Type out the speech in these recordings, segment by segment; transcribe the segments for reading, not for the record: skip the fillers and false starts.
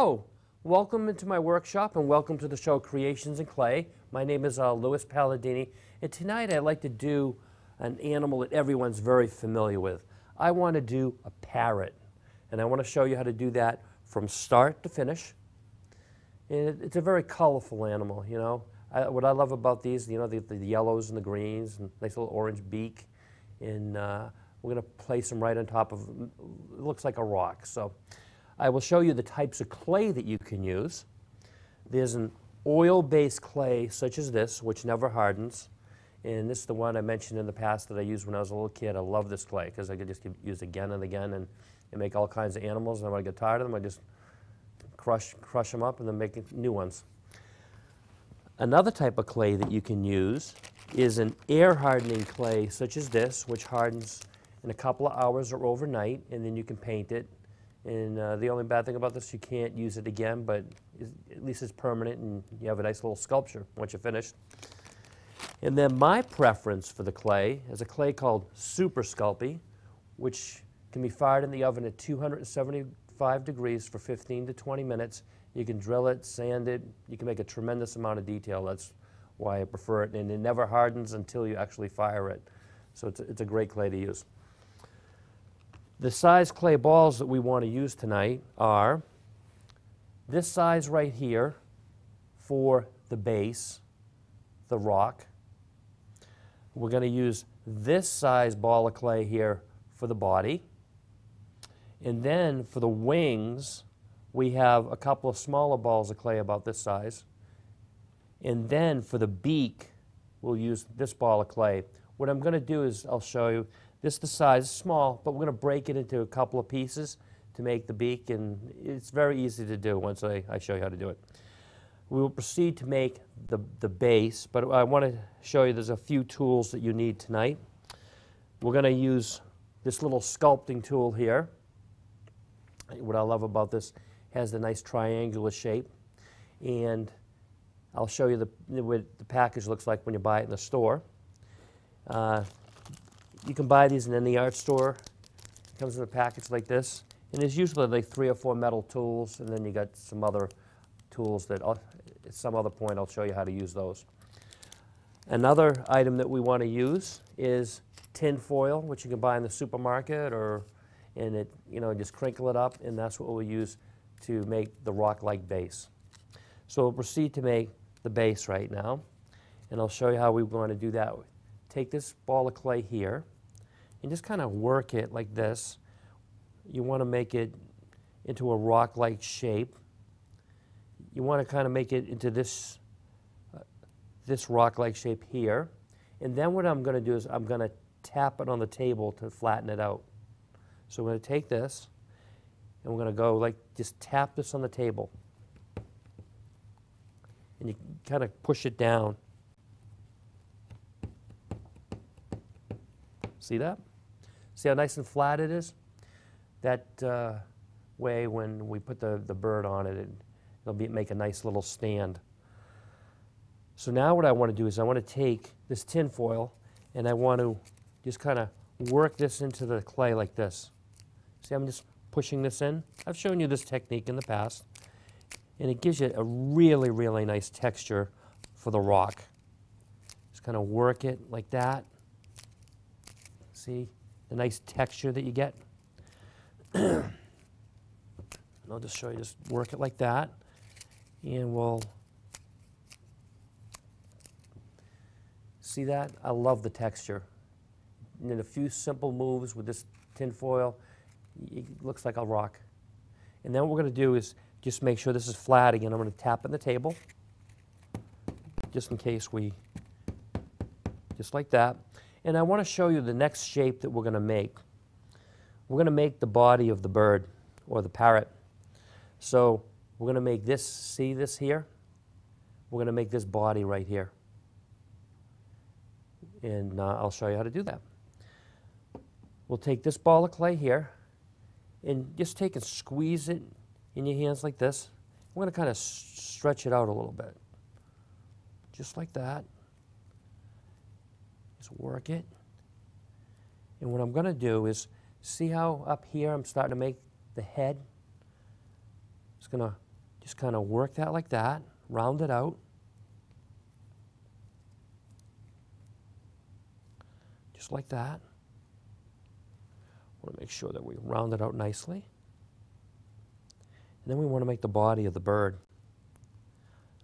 Hello, welcome into my workshop and welcome to the show Creations in Clay. My name is Louis Palladini, and tonight I'd like to do an animal that everyone's very familiar with. I want to do a parrot, and I want to show you how to do that from start to finish. And it's a very colorful animal, you know. What I love about these, you know, the yellows and the greens, and nice little orange beak, and we're going to place them right on top of, it looks like a rock. So I will show you the types of clay that you can use. There's an oil-based clay such as this, which never hardens. And this is the one I mentioned in the past that I used when I was a little kid. I love this clay because I could just use it again and again and make all kinds of animals. And when I get tired of them, I just crush them up and then make new ones. Another type of clay that you can use is an air-hardening clay such as this, which hardens in a couple of hours or overnight, and then you can paint it. And the only bad thing about this, you can't use it again, but at least it's permanent and you have a nice little sculpture once you're finished. And then my preference for the clay is a clay called Super Sculpey, which can be fired in the oven at 275 degrees for 15 to 20 minutes. You can drill it, sand it, you can make a tremendous amount of detail. That's why I prefer it, and it never hardens until you actually fire it. So it's a great clay to use. The size clay balls that we want to use tonight are this size right here for the base, the rock. We're going to use this size ball of clay here for the body. And then for the wings, we have a couple of smaller balls of clay about this size. And then for the beak, we'll use this ball of clay. What I'm going to do is I'll show you. This the size is small, but we're going to break it into a couple of pieces to make the beak, and it's very easy to do once I show you how to do it. We will proceed to make the base, but I want to show you there's a few tools that you need tonight. We're going to use this little sculpting tool here. What I love about this, has the nice triangular shape, and I'll show you what the package looks like when you buy it in the store. You can buy these in any art store. It comes in a package like this. And there's usually like 3 or 4 metal tools, and then you got some other tools that at some other point I'll show you how to use those. Another item that we want to use is tin foil, which you can buy in the supermarket, and it, you know, just crinkle it up, and that's what we'll use to make the rock-like base. So we'll proceed to make the base right now, and I'll show you how we want to do that. Take this ball of clay here and just kind of work it like this. You want to make it into a rock-like shape. You want to kind of make it into this rock-like shape here. And then what I'm going to do is I'm going to tap it on the table to flatten it out. So we're going to take this and we're going to go like, just tap this on the table. And you kind of push it down. See that? See how nice and flat it is? That way when we put the bird on it, it'll make a nice little stand. So now what I want to do is I want to take this tin foil and I want to just kind of work this into the clay like this. See, I'm just pushing this in. I've shown you this technique in the past, and it gives you a really, really nice texture for the rock. Just kind of work it like that. See the nice texture that you get? And I'll just show you, just work it like that, and we'll see that? I love the texture. And then a few simple moves with this tin foil, it looks like a rock. And then what we're going to do is just make sure this is flat again. I'm going to tap on the table, just in case just like that. And I want to show you the next shape that we're going to make. We're going to make the body of the bird or the parrot. So we're going to make this, see this here? We're going to make this body right here. And I'll show you how to do that. We'll take this ball of clay here and just take and squeeze it in your hands like this. We're going to kind of stretch it out a little bit. Just like that. Just work it. And what I'm going to do is, see how up here I'm starting to make the head? Just going to Just kind of work that like that, round it out. Just like that. Want to make sure that we round it out nicely. And then we want to make the body of the bird.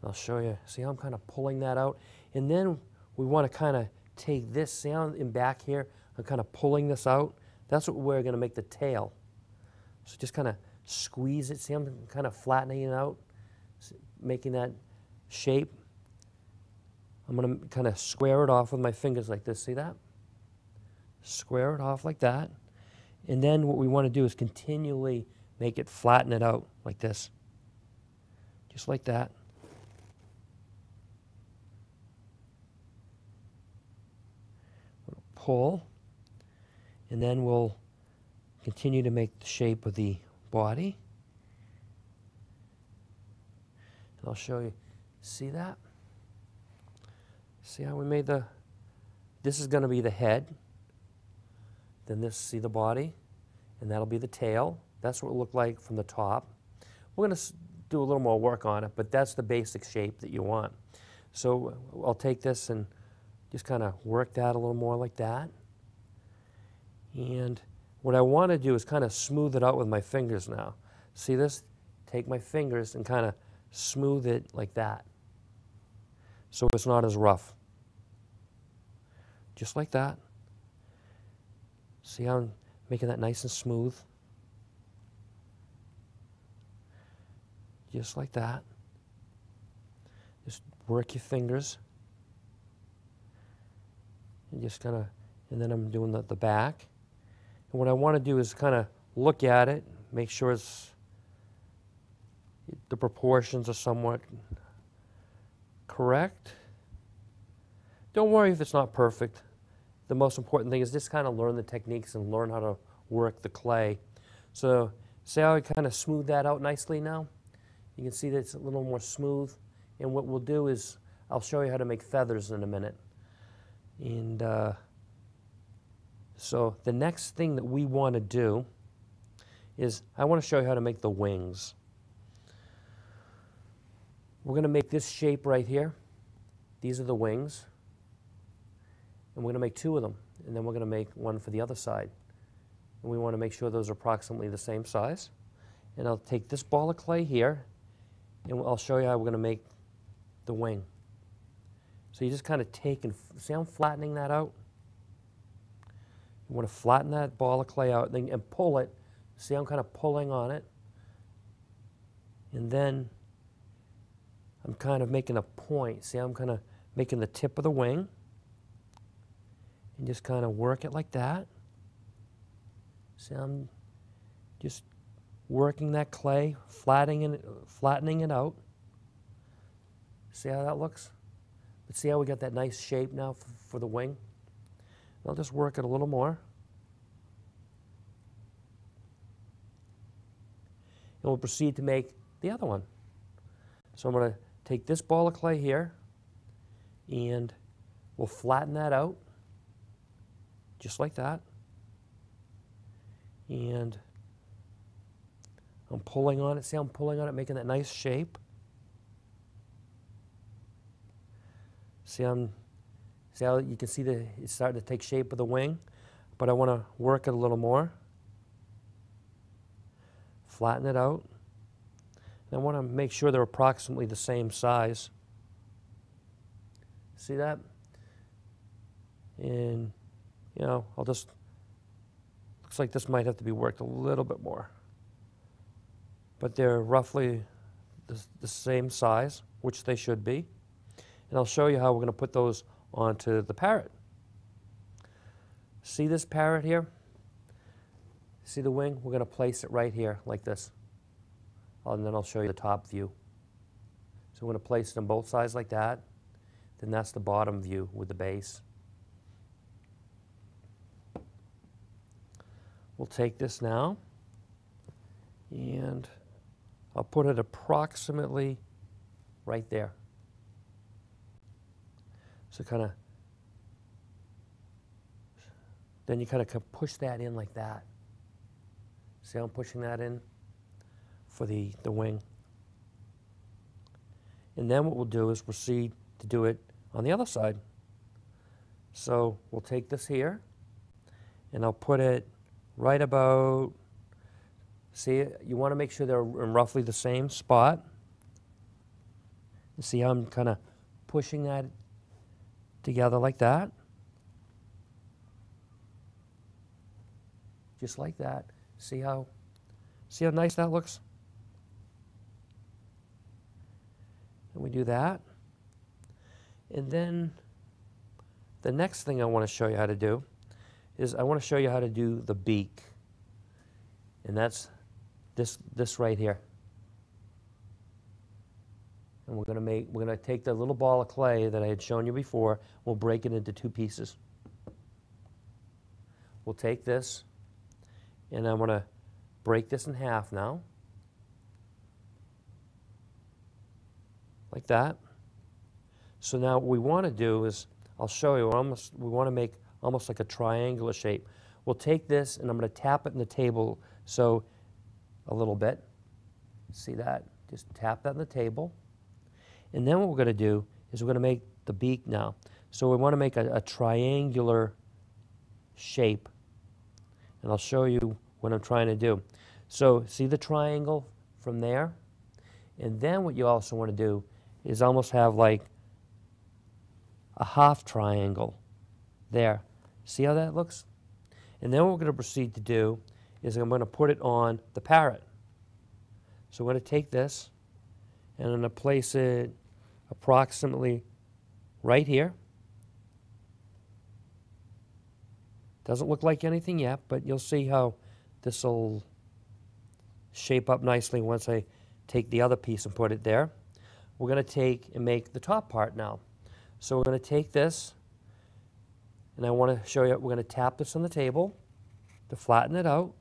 I'll show you. See how I'm kind of pulling that out? And then we want to kind of take this sound in back here. I'm kind of pulling this out. That's what we're going to make the tail. So just kind of squeeze it. See, I'm kind of flattening it out, making that shape. I'm going to kind of square it off with my fingers like this. See that? Square it off like that. And then what we want to do is continually make it, flatten it out like this. Just like that. Pull. And then we'll continue to make the shape of the body. And I'll show you. See that? See how we made the, this is going to be the head. Then this, see the body? And that'll be the tail. That's what it will look like from the top. We're going to do a little more work on it, but that's the basic shape that you want. So I'll take this and just kind of work that a little more like that. And what I want to do is kind of smooth it out with my fingers now. See this? Take my fingers and kind of smooth it like that, so it's not as rough. Just like that. See how I'm making that nice and smooth? Just like that. Just work your fingers. And just kind of, and then I'm doing the back. And what I want to do is kind of look at it, make sure it's, the proportions are somewhat correct. Don't worry if it's not perfect. The most important thing is just kind of learn the techniques and learn how to work the clay. So see how I kind of smooth that out nicely now? You can see that it's a little more smooth. And what we'll do is I'll show you how to make feathers in a minute. And so the next thing that we want to do is I want to show you how to make the wings. We're going to make this shape right here. These are the wings. And we're going to make two of them. And then we're going to make one for the other side. And we want to make sure those are approximately the same size. And I'll take this ball of clay here, and I'll show you how we're going to make the wing. So you just kind of take and, see how I'm flattening that out? You want to flatten that ball of clay out and pull it. See how I'm kind of pulling on it? And then I'm kind of making a point. See how I'm kind of making the tip of the wing? And just kind of work it like that. See, I'm just working that clay, flattening it out. See how that looks? But see how we got that nice shape now for the wing? I'll just work it a little more. And we'll proceed to make the other one. So I'm going to take this ball of clay here, and we'll flatten that out. Just like that. And I'm pulling on it. See how I'm pulling on it, making that nice shape? See how you can see it's starting to take shape of the wing, but I want to work it a little more. Flatten it out. And I want to make sure they're approximately the same size. See that? And you know, I'll just, looks like this might have to be worked a little bit more. But they're roughly the same size, which they should be. And I'll show you how we're going to put those onto the parrot. See this parrot here? See the wing? We're going to place it right here like this. And then I'll show you the top view. So we're going to place it on both sides like that. Then that's the bottom view with the base. We'll take this now, and I'll put it approximately right there. So kind of, then you kind of push that in like that. See how I'm pushing that in for the wing? And then what we'll do is proceed to do it on the other side. So we'll take this here, and I'll put it right about, see, you want to make sure they're in roughly the same spot. You see how I'm kind of pushing that together like that? Just like that. See how nice that looks? And we do that. And then the next thing I want to show you how to do is I want to show you how to do the beak. And that's this right here. And we're going to take the little ball of clay that I had shown you before, we'll break it into two pieces. We'll take this, and I'm going to break this in half now. Like that. So now what we want to do is, I'll show you, we want to make almost like a triangular shape. We'll take this and I'm going to tap it in the table so a little bit. See that? Just tap that in the table. And then what we're going to do is we're going to make the beak now. So we want to make a triangular shape. And I'll show you what I'm trying to do. So see the triangle from there? And then what you also want to do is almost have like a half triangle there. See how that looks? And then what we're going to proceed to do is I'm going to put it on the parrot. So we're going to take this and I'm going to place it approximately right here. Doesn't look like anything yet, but you'll see how this will shape up nicely once I take the other piece and put it there. We're going to take and make the top part now. So we're going to take this, and I want to show you, we're going to tap this on the table to flatten it out.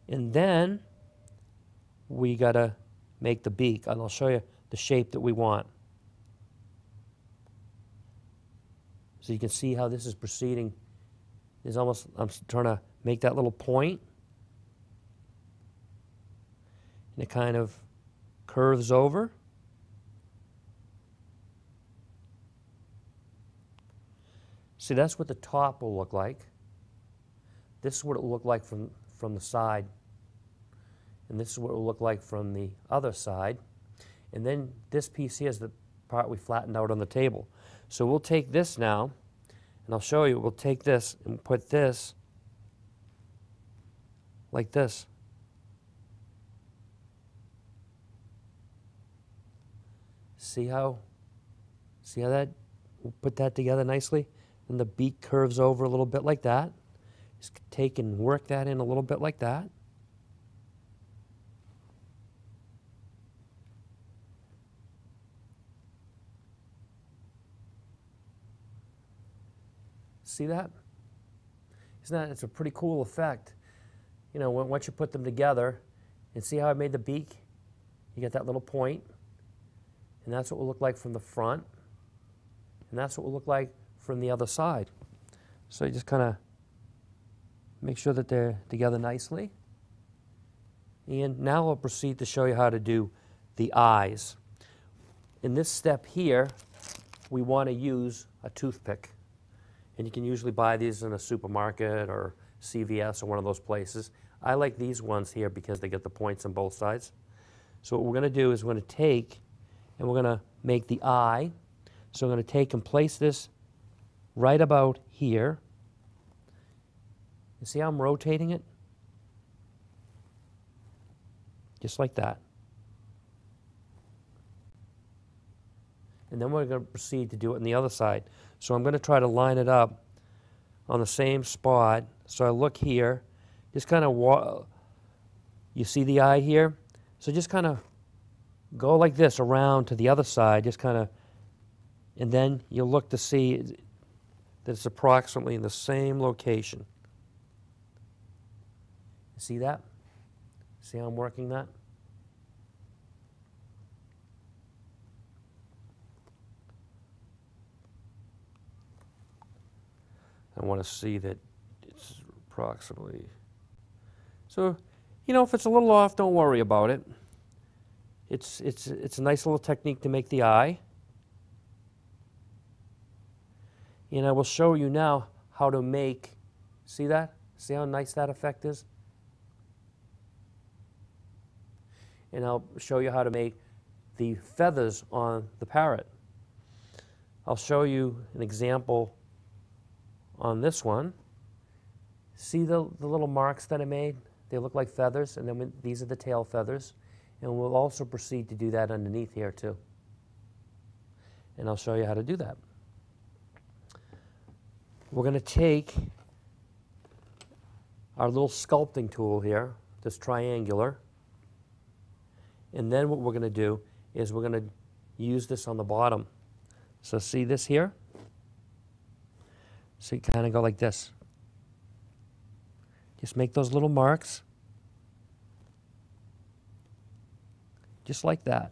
And then we got to make the beak, and I'll show you the shape that we want. So you can see how this is proceeding. There's almost, I'm trying to make that little point. And it kind of curves over. See, that's what the top will look like. This is what it will look like from the side. And this is what it will look like from the other side. And then this piece here is the part we flattened out on the table. So we'll take this now, and I'll show you, we'll take this and put this like this. See how that, we'll put that together nicely, and the beak curves over a little bit like that. Just take and work that in a little bit like that. See that? Isn't that, it's a pretty cool effect. You know, once you put them together, and see how I made the beak? You get that little point. And that's what will look like from the front. And that's what will look like from the other side. So you just kind of make sure that they're together nicely. And now I'll proceed to show you how to do the eyes. In this step here, we want to use a toothpick. And you can usually buy these in a supermarket or CVS or one of those places. I like these ones here because they get the points on both sides. So what we're going to do is we're going to take and we're going to make the eye. So I'm going to take and place this right about here. You see how I'm rotating it? Just like that. And then we're going to proceed to do it on the other side. So I'm going to try to line it up on the same spot. So I look here, just kind of, you see the eye here? So just kind of go like this around to the other side, just kind of, and then you'll look to see that it's approximately in the same location. See that? See how I'm working that? I want to see that it's approximately. So You know, if it's a little off, don't worry about it. It's a nice little technique to make the eye. And I will show you now how to make, see that? See how nice that effect is? And I'll show you how to make the feathers on the parrot. I'll show you an example on this one. See the little marks that I made? They look like feathers, and then these are the tail feathers. And we'll also proceed to do that underneath here too. And I'll show you how to do that. We're going to take our little sculpting tool here, this triangular, and then what we're going to do is we're going to use this on the bottom. So see this here? So you kind of go like this. Just make those little marks. Just like that.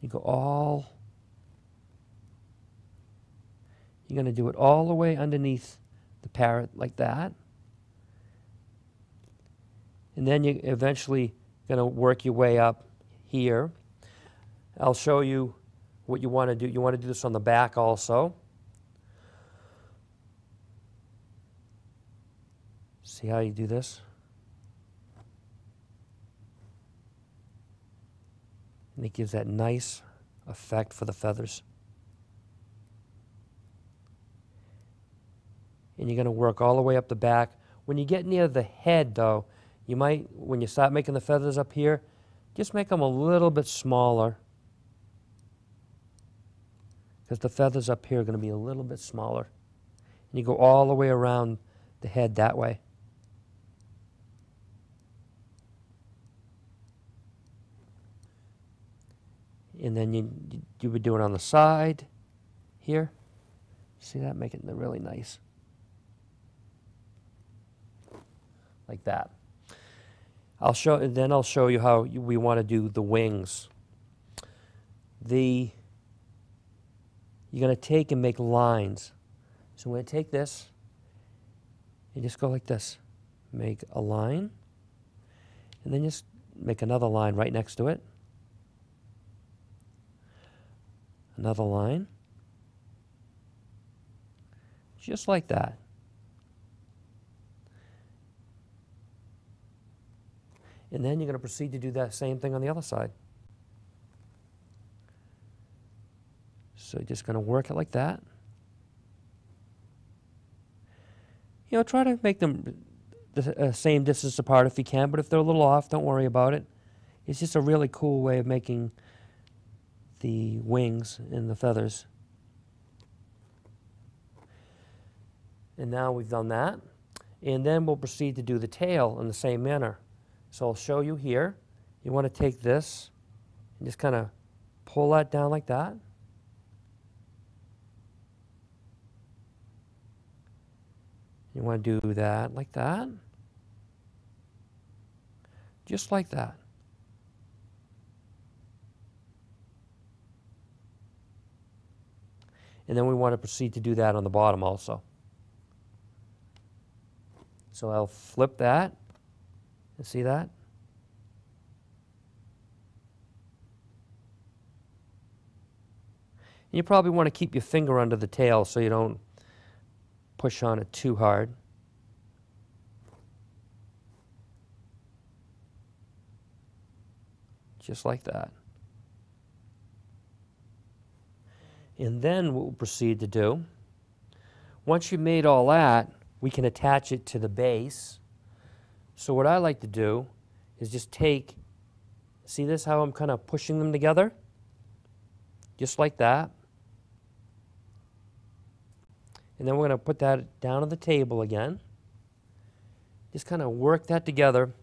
You go all, you're going to do it all the way underneath the parrot like that. And then you're eventually going to work your way up here. I'll show you what you want to do. You want to do this on the back also. See how you do this? And it gives that nice effect for the feathers. And you're going to work all the way up the back. When you get near the head, though, you might, when you start making the feathers up here, just make them a little bit smaller. Because the feathers up here are going to be a little bit smaller. And you go all the way around the head that way. And then you would do it on the side here. See that? Make it really nice. Like that. I'll show you how we want to do the wings. You're going to take and make lines. So I'm going to take this and just go like this. Make a line. And then just make another line right next to it. Another line. Just like that. And then you're going to proceed to do that same thing on the other side. So you're just going to work it like that. You know, try to make them the same distance apart if you can, but if they're a little off, don't worry about it. It's just a really cool way of making the wings and the feathers. And now we've done that. And then we'll proceed to do the tail in the same manner. So I'll show you here. You want to take this and just kind of pull that down like that. You want to do that like that. Just like that. And then we want to proceed to do that on the bottom also. So I'll flip that. You see that? And you probably want to keep your finger under the tail so you don't push on it too hard. Just like that. And then what we'll proceed to do, once you've made all that, we can attach it to the base. So what I like to do is just take, see this, how I'm kind of pushing them together? Just like that. And then we're going to put that down on the table again. Just kind of work that together.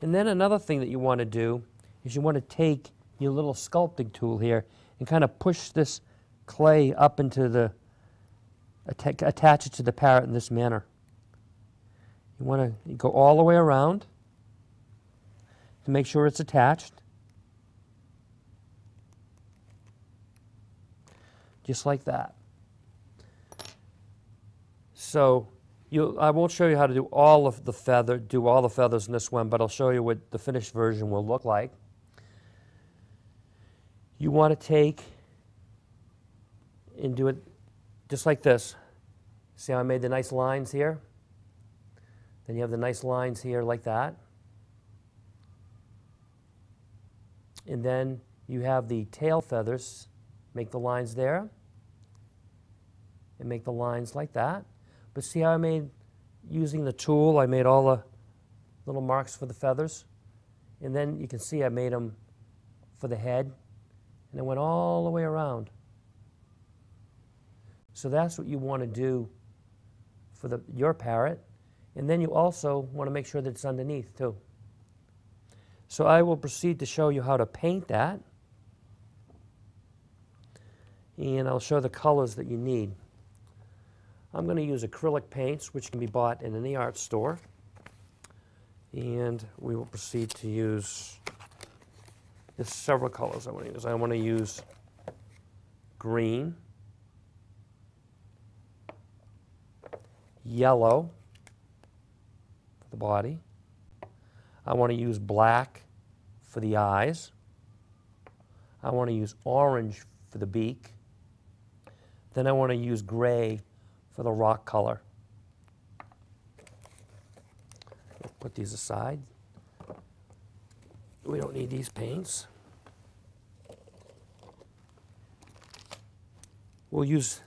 And then another thing that you want to do is you want to take your little sculpting tool here and kind of push this clay up into the, attach it to the parrot in this manner. You want to go all the way around to make sure it's attached. Just like that. So I won't show you how to do all the feathers in this one, but I'll show you what the finished version will look like. You want to take and do it just like this. See how I made the nice lines here? Then you have the nice lines here like that. And then you have the tail feathers. Make the lines there. And make the lines like that. But see how I made, using the tool, I made all the little marks for the feathers. And then you can see I made them for the head. And it went all the way around. So that's what you want to do for your parrot. And then you also want to make sure that it's underneath too. So I will proceed to show you how to paint that. And I'll show the colors that you need. I'm going to use acrylic paints, which can be bought in any art store. And we will proceed to use, there's several colors I want to use. I want to use green, yellow for the body. I want to use black for the eyes. I want to use orange for the beak. Then I want to use gray for the rock color. We'll put these aside. We don't need these paints. We'll use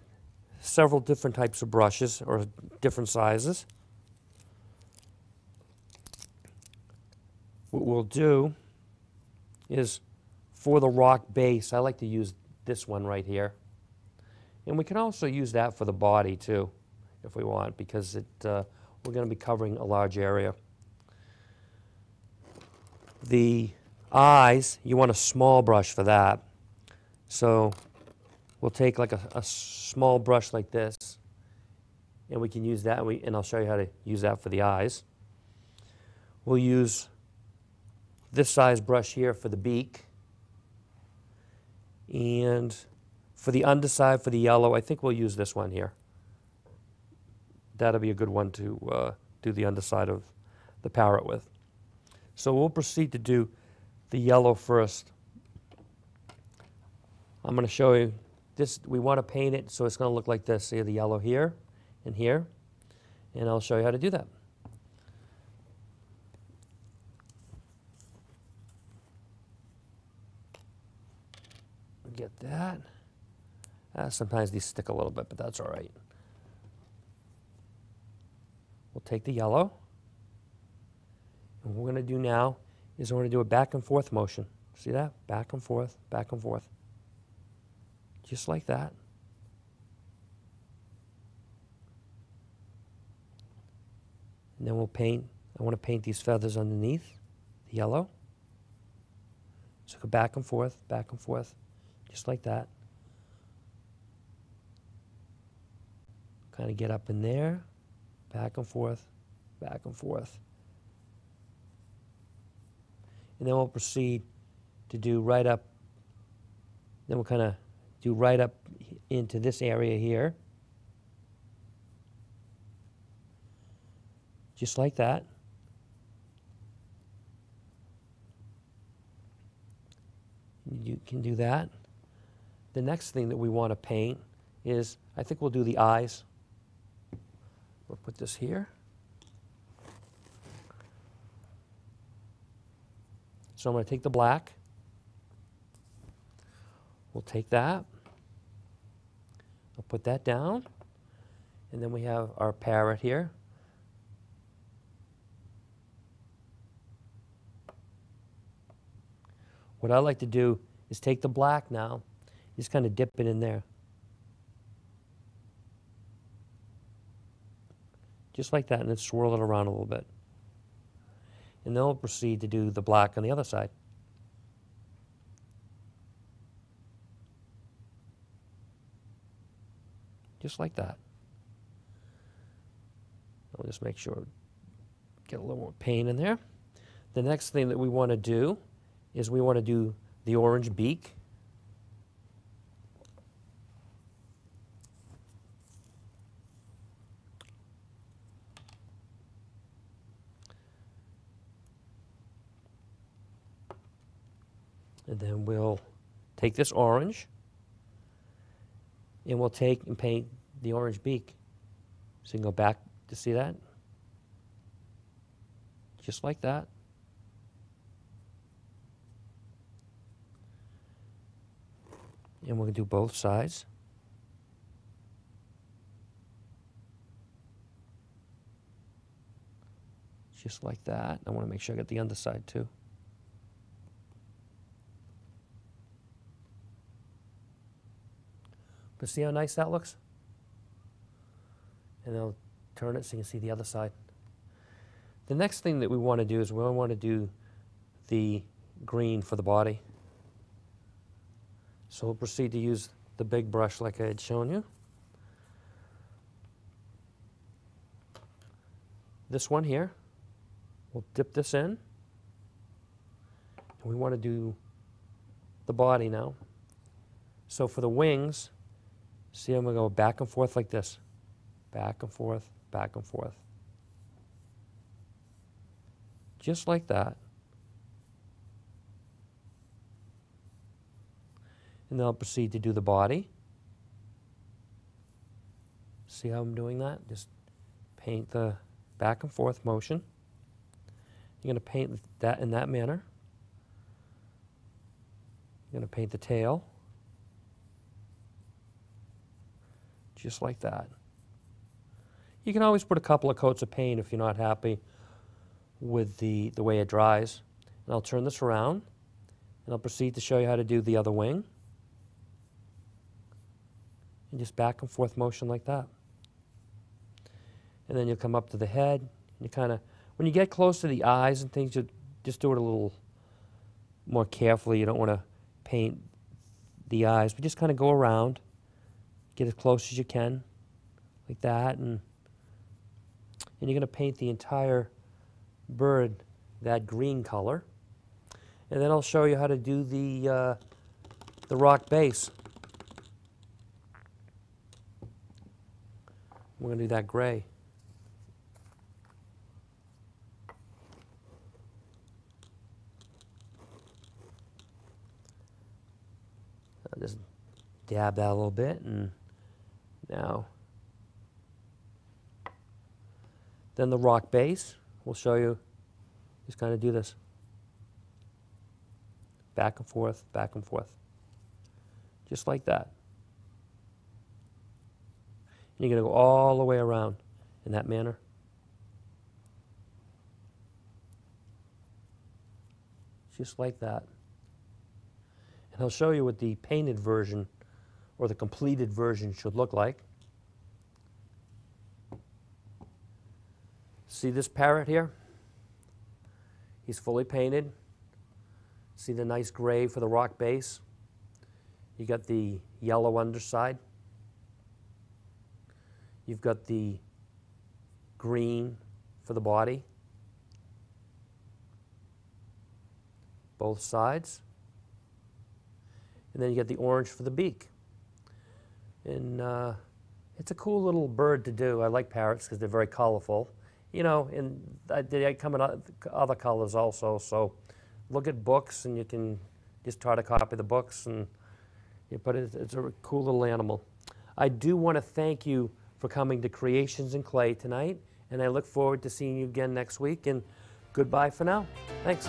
several different types of brushes or different sizes. What we'll do is for the rock base, I like to use this one right here. And we can also use that for the body too, if we want, because we're going to be covering a large area. The eyes, you want a small brush for that. So we'll take like a small brush like this, and we can use that, and I'll show you how to use that for the eyes. We'll use this size brush here for the beak. And for the underside, for the yellow, I think we'll use this one here. That'll be a good one to do the underside of the parrot with. So we'll proceed to do the yellow first. I'm going to show you this. We want to paint it so it's going to look like this. See the yellow here and here. And I'll show you how to do that. Get that. Sometimes these stick a little bit, but that's all right. We'll take the yellow. And what we're going to do now is we're going to do a back and forth motion. See that? Back and forth, back and forth. Just like that. And then we'll paint. I want to paint these feathers underneath the yellow. So go back and forth, just like that. Kind of get up in there, back and forth, back and forth. And then we'll proceed to do right up, then we'll kind of do right up into this area here. Just like that. You can do that. The next thing that we want to paint is, I think we'll do the eyes. We'll put this here. So I'm going to take the black. We'll take that. I'll put that down. And then we have our parrot here. What I like to do is take the black now, just kind of dip it in there. Just like that, and then swirl it around a little bit. And then we'll proceed to do the black on the other side. Just like that. I'll just make sure, get a little more paint in there. The next thing that we want to do is we want to do the orange beak. And then we'll take this orange and we'll take and paint the orange beak. So you can go back to see that. Just like that. And we're going to do both sides. Just like that. I want to make sure I get the underside too. But see how nice that looks? And I'll turn it so you can see the other side. The next thing that we want to do is we want to do the green for the body. So we'll proceed to use the big brush like I had shown you. This one here, we'll dip this in. And we want to do the body now. So for the wings, see, I'm going to go back and forth like this. Back and forth, back and forth. Just like that. And then I'll proceed to do the body. See how I'm doing that? Just paint the back and forth motion. You're going to paint that in that manner. You're going to paint the tail. Just like that. You can always put a couple of coats of paint if you're not happy with the way it dries. And I'll turn this around and I'll proceed to show you how to do the other wing. And just back and forth motion like that. And then you'll come up to the head. And you kind of, when you get close to the eyes and things, you just do it a little more carefully. You don't want to paint the eyes, but just kind of go around. Get as close as you can, like that, and you're going to paint the entire bird that green color. And then I'll show you how to do the rock base. We're going to do that gray. I'll just dab that a little bit, and now then the rock base, we'll show you, just kind of do this. Back and forth, just like that. And you're going to go all the way around in that manner. Just like that. And I'll show you what the painted version or the completed version should look like. See this parrot here? He's fully painted. See the nice gray for the rock base? You got the yellow underside. You've got the green for the body. Both sides. And then you get the orange for the beak. And it's a cool little bird to do. I like parrots because they're very colorful. You know, and they come in other colors also. So look at books, and you can just try to copy the books. But it's a cool little animal. I do want to thank you for coming to Creations in Clay tonight, and I look forward to seeing you again next week. And goodbye for now. Thanks.